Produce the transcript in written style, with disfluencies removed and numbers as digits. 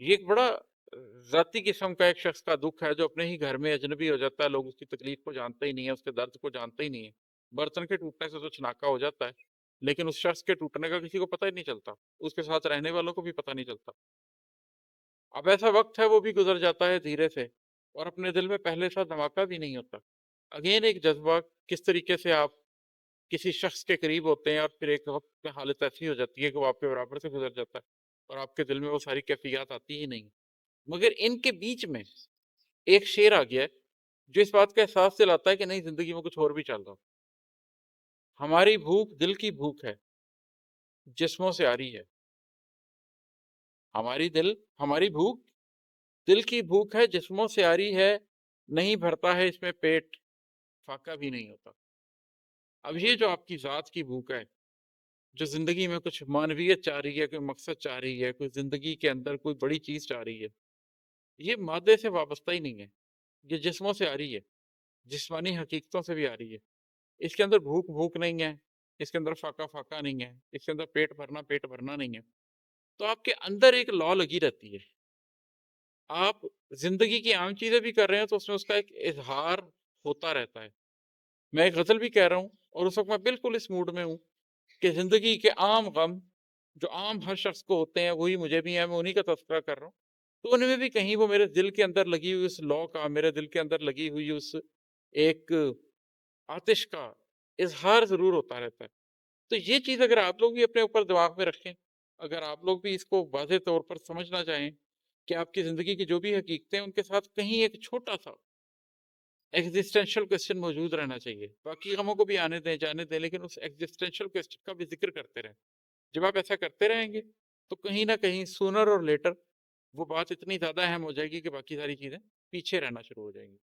یہ ایک بڑا ذاتی قسم کا ایک شخص کا دکھ ہے جو اپنے ہی گھر میں اجنبی ہو جاتا ہے، لوگ اس کی تکلیف کو جانتے ہی نہیں ہے، اس کے درد کو جانتے ہی نہیں ہے۔ برتن کے ٹوٹنے سے تو چناکا ہو جاتا ہے، لیکن اس شخص کے ٹوٹنے کا کسی کو پتہ ہی نہیں چلتا، اس کے ساتھ رہنے والوں کو بھی پتہ نہیں چلتا۔ اب ایسا وقت ہے وہ بھی گزر جاتا ہے دھیرے سے، اور اپنے دل میں پہلے سا دھماکہ بھی نہیں ہوتا۔ اگین ایک جذبہ، کس طریقے سے آپ کسی شخص کے قریب ہوتے ہیں اور پھر ایک وقت پہ حالت ایسی ہو جاتی ہے کہ وہ آپ کے برابر سے گزر جاتا ہے اور آپ کے دل میں وہ ساری کیفیات آتی ہی نہیں۔ مگر ان کے بیچ میں ایک شعر آ گیا ہے جو اس بات کا احساس دلاتا ہے کہ نہیں، زندگی میں کچھ اور بھی چل رہا۔ ہماری بھوک دل کی بھوک ہے، جسموں سے آ رہی ہے۔ ہماری بھوک دل کی بھوک ہے، جسموں سے آ رہی ہے، نہیں بھرتا ہے اس میں پیٹ، فاقہ بھی نہیں ہوتا۔ اب یہ جو آپ کی ذات کی بھوک ہے، جو زندگی میں کچھ معنویت چاہ رہی ہے، کوئی مقصد چاہ رہی ہے، کوئی زندگی کے اندر کوئی بڑی چیز چاہ رہی ہے، یہ مادے سے وابستہ ہی نہیں ہے، یہ جسموں سے آ رہی ہے، جسمانی حقیقتوں سے بھی آ رہی ہے۔ اس کے اندر بھوک بھوک نہیں ہے، اس کے اندر فاقہ فاقہ نہیں ہے، اس کے اندر پیٹ بھرنا پیٹ بھرنا نہیں ہے۔ تو آپ کے اندر ایک لو لگی رہتی ہے، آپ زندگی کی عام چیزیں بھی کر رہے ہیں تو اس میں اس کا ایک اظہار ہوتا رہتا ہے۔ میں ایک غزل بھی کہہ رہا ہوں اور اس وقت میں بالکل اس موڈ میں ہوں کہ زندگی کے عام غم جو عام ہر شخص کو ہوتے ہیں وہی مجھے بھی ہیں، میں انہی کا تذکرہ کر رہا ہوں۔ تو ان میں بھی کہیں وہ میرے دل کے اندر لگی ہوئی اس لو کا، میرے دل کے اندر لگی ہوئی اس ایک آتش کا اظہار ضرور ہوتا رہتا ہے۔ تو یہ چیز اگر آپ لوگ بھی اپنے اوپر دماغ میں رکھیں، اگر آپ لوگ بھی اس کو واضح طور پر سمجھنا چاہیں کہ آپ کی زندگی کی جو بھی حقیقتیں ہیں ان کے ساتھ کہیں ایک چھوٹا سا ایگزسٹینشل کوسچن موجود رہنا چاہیے۔ باقی غموں کو بھی آنے دیں جانے دیں، لیکن اس ایگزسٹینشل کوسچن کا بھی ذکر کرتے رہیں۔ جب آپ ایسا کرتے رہیں گے تو کہیں نہ کہیں سونر اور لیٹر وہ بات اتنی زیادہ اہم ہو جائے گی کہ باقی ساری چیزیں پیچھے رہنا شروع ہو جائیں گی۔